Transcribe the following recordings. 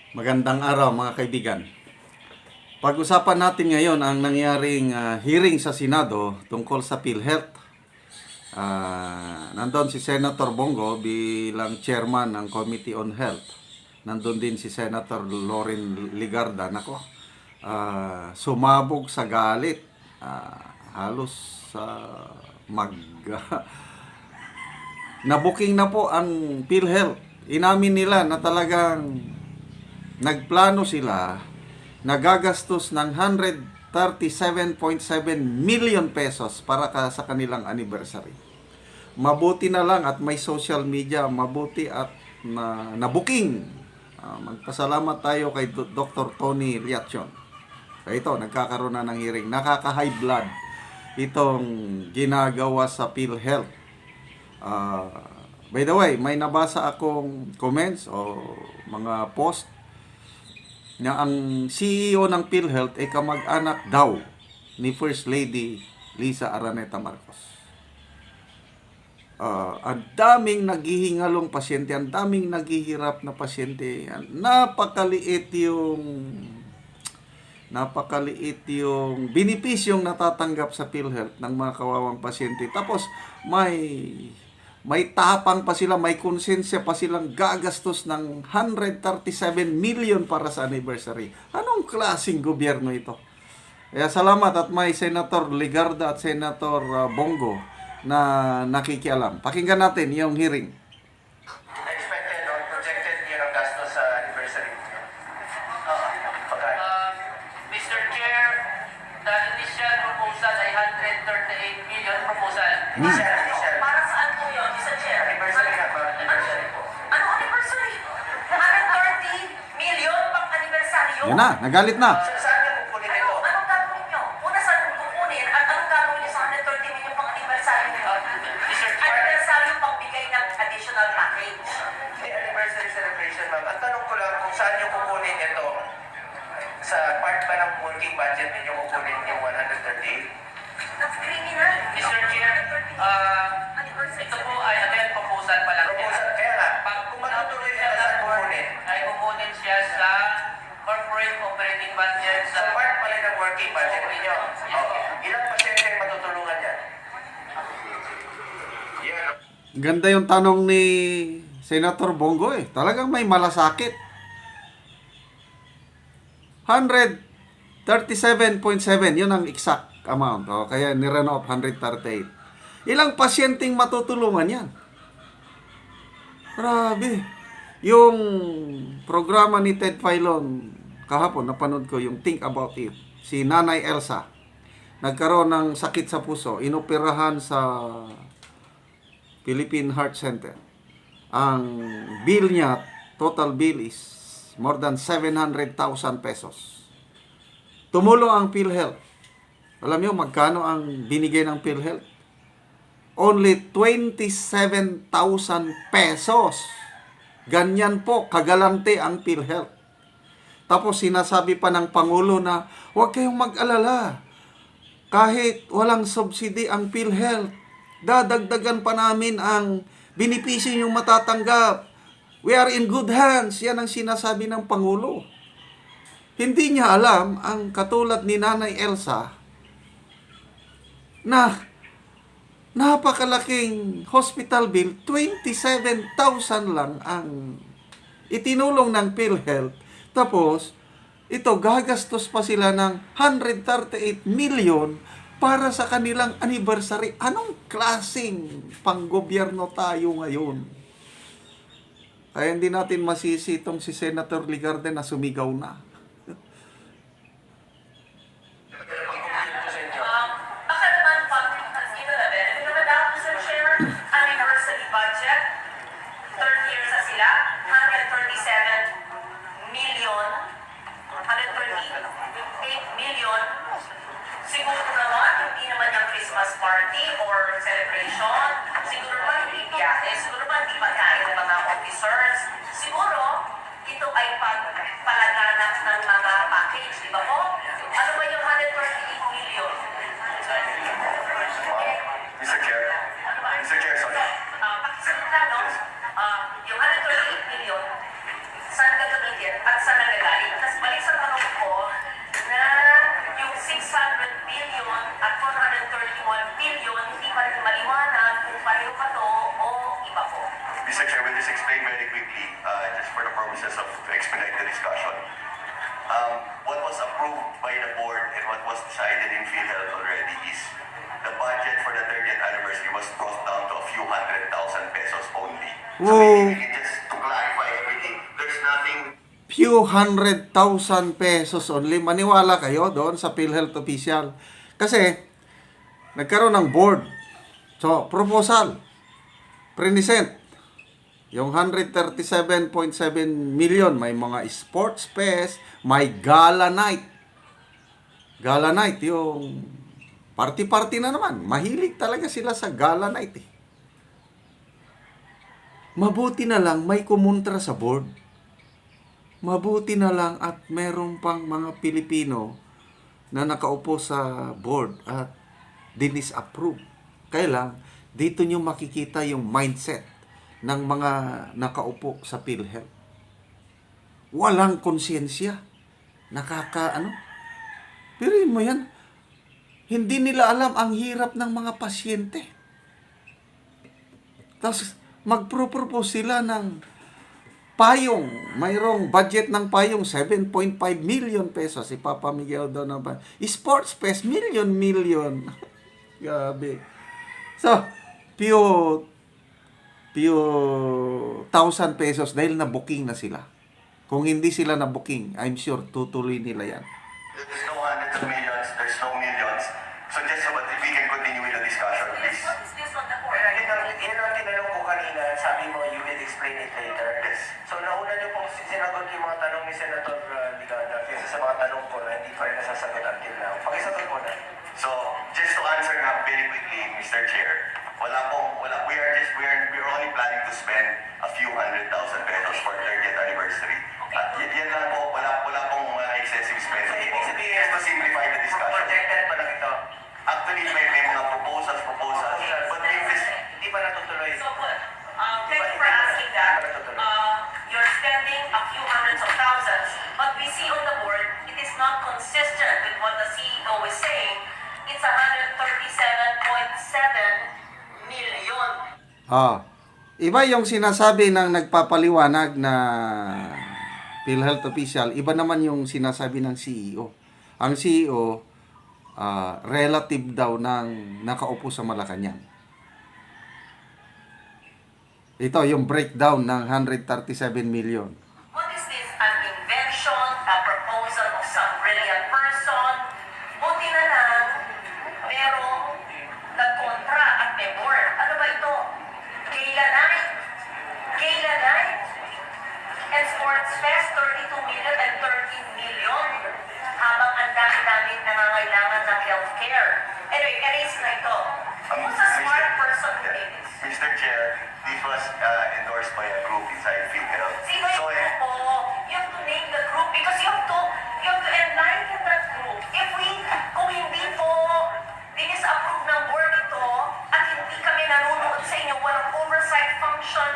Magandang araw mga kaibigan. Pag-usapan natin ngayon ang nangyaring hearing sa Senado tungkol sa PhilHealth. Nandun si Senator Bongo bilang chairman ng Committee on Health. Nandun din si Senator Loren Ligarda. Nako, sumabog sa galit. Halos nabuking na po ang PhilHealth. Inamin nila na talagang nagplano sila na gagastos ng 137.7 million pesos para sa kanilang anniversary. Mabuti na lang at may social media, mabuti at nabuking. Magpasalamat tayo kay Dr. Tony Liachon. Ito, nagkakaroon na ng hearing. Nakaka-high blood itong ginagawa sa PhilHealth. By the way, may nabasa akong comments o mga post na ang CEO ng PhilHealth ay kamag-anak daw ni First Lady Lisa Araneta Marcos. Ang daming naghihingalong pasyente, ang daming naghihirap na pasyente. Napakaliit yung benepisyong natatanggap sa PhilHealth ng mga kawawang pasyente. Tapos may tapang pa sila, may konsensya pa silang gagastos ng 137 million para sa anniversary. Anong klaseng gobyerno ito? Kaya salamat at may Senator Ligarda at Senator Bongo na nakikialam. Pakinggan natin yung hearing. Expected or projected year ang gastos sa anniversary. Mr. Chair, the initial proposal ay 138 million proposal. Initial. Para saan po yun, Mr. Chair? Anniversary nga ba? Anniversary po. Ano anniversary? 130 million pang anniversary yun? Yan na, nagalit na. Saan niyo kukunin ito? Anong gagawin nyo? Una saan kukunin at anong gagawin nyo sa 130 million pang anniversary nyo? Mr. Chair, Anniversary pang bigay ng additional package. Hindi anniversary celebration, ma'am. Ang tanong ko lang kung saan niyo kukunin ito? Sa part ba ng working budget ninyo kukunin yung 138? That's criminal. Mr. Chair, Anniversary. ito po ay again proposal pa lang. Proposal, kaya nga, Pag kung matutuloy nila, saan kukunin? ay kukunin siya sa corporate operating budget Sa part pa rin ng working budget ninyo. Okay. Ilang pasyente ang matutulungan yan? Yeah. Ganda yung tanong ni Senator Bongo eh. Talagang may malasakit. 137.7, yun ang exact amount. Kaya nirun off 138. Ilang pasyenteng matutulungan yan? Grabe. Yung programa ni Ted Filon, kahapon, napanood ko yung Think About It. Si Nanay Elsa, nagkaroon ng sakit sa puso, inoperahan sa Philippine Heart Center. Ang bill niya, total bill is more than 700,000 pesos. Tumulong ang PhilHealth. Alam niyo magkano ang binigay ng PhilHealth? Only 27,000 pesos. Ganyan po, kagalante ang PhilHealth. Tapos sinasabi pa ng Pangulo na, huwag kayong mag-alala. Kahit walang subsidy ang PhilHealth, dadagdagan pa namin ang benepisyo yung matatanggap. We are in good hands. Yan ang sinasabi ng Pangulo. Hindi niya alam ang katulad ni Nanay Elsa na napakalaking hospital bill, 27,000 lang ang itinulong ng PhilHealth. Tapos, ito gagastos pa sila ng 138 million para sa kanilang anniversary. Anong klaseng panggobyerno tayo ngayon? Kaya hindi natin masisi itong si Senator Ligarda na sumigaw na. Baka naman pag ito na din, ito na daw, Mr. Chair, anniversary budget, third year na sila, 137 million, 138 million. Siguro naman, hindi naman yung Christmas party or celebration. Siguro naman hindi biyahe. Siguro naman hindi pagkain ng mga officers. Siguro, ito ay pagpalaganap ng mga package. Di ba po? Ano ba yung 138 million? Mr. Chair. Mr. Chair, sorry. Pakisagot lang, no? Yung 138 million, saan gagamitin at saan nagagaling. Tapos balik sa tanong ko na yung 600 billion at 431 billion, hindi pa rin maliwanag kung pareho pa to o iba po. Mr. Chair, will just explain very quickly, just for the purposes of to expedite the discussion. What was approved by the board and what was decided in PhilHealth already is the budget for the 30th anniversary was brought down to a few 100,000 pesos only. So Whoa. basically, just to clarify everything, there's nothing Few 100,000 pesos only. Maniwala kayo doon sa PhilHealth official. Kasi, nagkaroon ng board. So, proposal. Present. Yung 137.7 million, may mga sports fest, may gala night. Gala night, yung party-party na naman. Mahilig talaga sila sa gala night eh. Mabuti na lang may kumontra sa board. Mabuti na lang at meron pang mga Pilipino na nakaupo sa board at dinis-approve. Kaya lang, dito nyo makikita yung mindset ng mga nakaupo sa PhilHealth. Walang konsensya. Pirin mo yan. Hindi nila alam ang hirap ng mga pasyente. Tapos, magpropose sila ng payong. Mayroong budget ng payong, 7.5 million pesos. Ipapamigay daw na ba? Sports fest, million. Gabi. So, few 1,000 pesos dahil na-booking na sila. Kung hindi sila na-booking, I'm sure tutuloy nila yan. there's no hundreds of millions, there's no millions. So just so if we can continue with the discussion, please. What is this on the board? Yun ang tinanong ko kanina, sabi mo, you will explain it later. Yes. So nauna niyo pong sinagot yung mga tanong ni Senator Ligada kaysa sa mga tanong ko na hindi pa rin nasasagot until now. Pakisagot mo na. So, just to answer nga very quickly, Mr. Chair, we're only planning to spend a few 100,000 pesos for 30th anniversary. At yan lang po, wala pong mga excessive spending. So, ibig sabihin, Just to simplify the discussion. projected pa lang ito. Actually, may mga proposals, but if this, Hindi pa natutuloy. So good. Thank you for asking that. You're spending a few hundreds of thousands, but we see on the board it is not consistent with what the CEO is saying. It's 137.7 million. Iba yung sinasabi ng nagpapaliwanag na PhilHealth official, iba naman yung sinasabi ng CEO. Ang CEO, relative daw ng nakaupo sa Malacanang. Ito yung breakdown ng 137 million. What is this? An invention, a proposal of some brilliant person? Buti na lang, merong nagkontra at may board. Ano ba ito? Gala night? And Sports Fest, 32 million and 13 million. Habang ang dami-daming nangangailangan ng healthcare. Anyway, erase na ito. Who's a smart person who did this? Mr. Chair, this was endorsed by a group inside PhilHealth. Sino yung grupo? You have to name the group because you have to enlighten that group. Kung hindi po dinis-approve ng board ito at hindi kami nanonood sa inyo, walang oversight function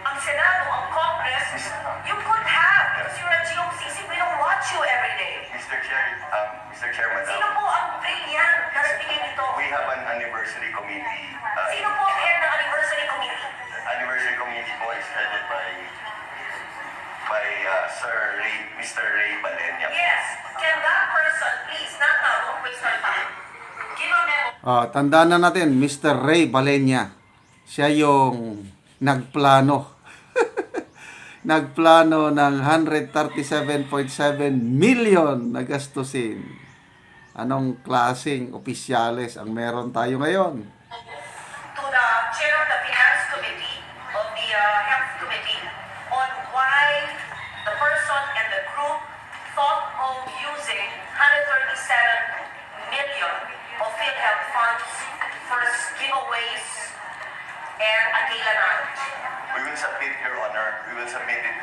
ang Senado, ang Congress, you could have because you're a GOCC, we don't watch you every day. Mr. Chairman, Sino po ang brilliant na nagbigay nito? we have an anniversary committee. Sino po ang head ng anniversary committee? Anniversary committee po is headed by Mr. Ray Balenya. Yes. Can that person, please, not now, don't waste our time. Give a memo. Tandaan na natin, Mr. Ray Balenya. Siya yung nagplano. Nagplano ng 137.7 million na gastusin. Anong klaseng opisyales ang meron tayo ngayon? To the chair of the Finance Committee, of the Health Committee, on why the person and the group thought of using 137 million of PhilHealth funds for giveaways and a gala night. We will submit, Your Honor, we will submit it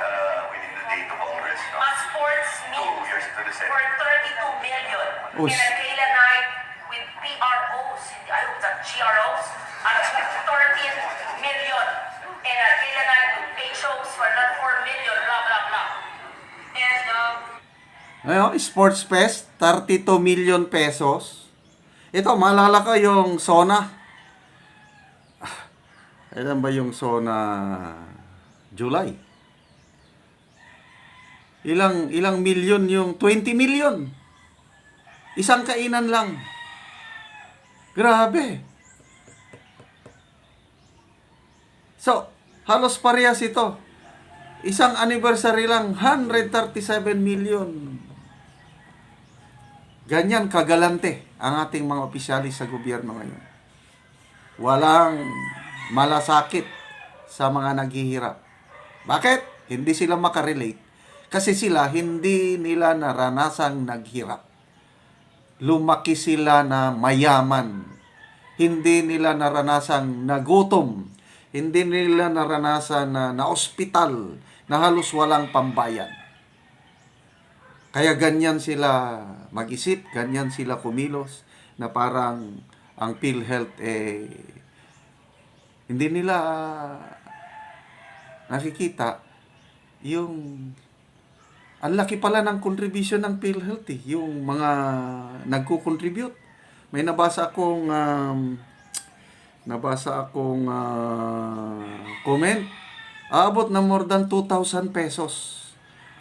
within the day to Congress. No? A sports meet 2 years to the for Senate. 32 million Ush. and a gala night with PROs, I hope that GROs, at 13 million and a gala night with paid shows for not 4 million, blah, blah, blah. Ngayon, Sports Fest, 32 million pesos. Ito, maalala ko yung Sona. Alam ba yung Sona July? Ilang milyon yung 20 million. Isang kainan lang. Grabe. So, halos parehas ito. Isang anniversary lang, 137 million. Ganyan kagalante ang ating mga opisyalis sa gobyerno ngayon. Walang malasakit sa mga naghihirap. Bakit? Hindi sila makarelate. Kasi sila hindi nila naranasang naghirap. Lumaki sila na mayaman. Hindi nila naranasang nagutom. Hindi nila naranasan na ospital na halos walang pambayad. Kaya ganyan sila mag-isip, ganyan sila kumilos, na parang ang PhilHealth hindi nila nakikita yung ang laki pala ng contribution ng PhilHealth yung mga nagko-contribute. May nabasa akong comment. Aabot na more than 2,000 pesos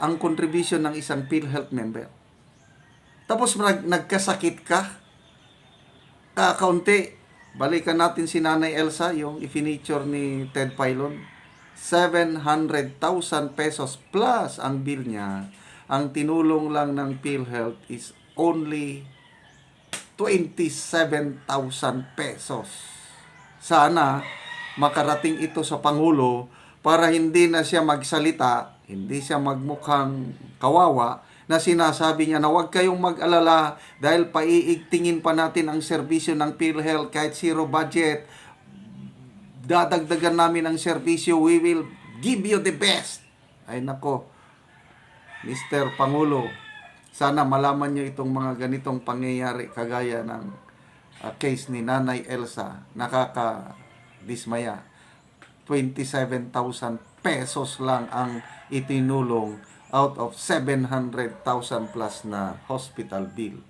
ang contribution ng isang PhilHealth member. Tapos nagkasakit ka, kakaunti, balikan natin si Nanay Elsa, yung i-feature ni Ted Filon, 700,000 pesos plus ang bill niya. Ang tinulong lang ng PhilHealth is only 27,000 pesos. Sana makarating ito sa Pangulo para hindi na siya magsalita, hindi siya magmukhang kawawa, na sinasabi niya na huwag kayong mag-alala dahil paiigtingin pa natin ang serbisyo ng PhilHealth kahit zero budget. Dadagdagan namin ang serbisyo, we will give you the best. Ay nako, Mr. Pangulo, sana malaman niyo itong mga ganitong pangyayari kagaya ng case ni Nanay Elsa. Nakakadismaya. 27,000 pesos lang ang itinulong out of 700,000 plus na hospital bill.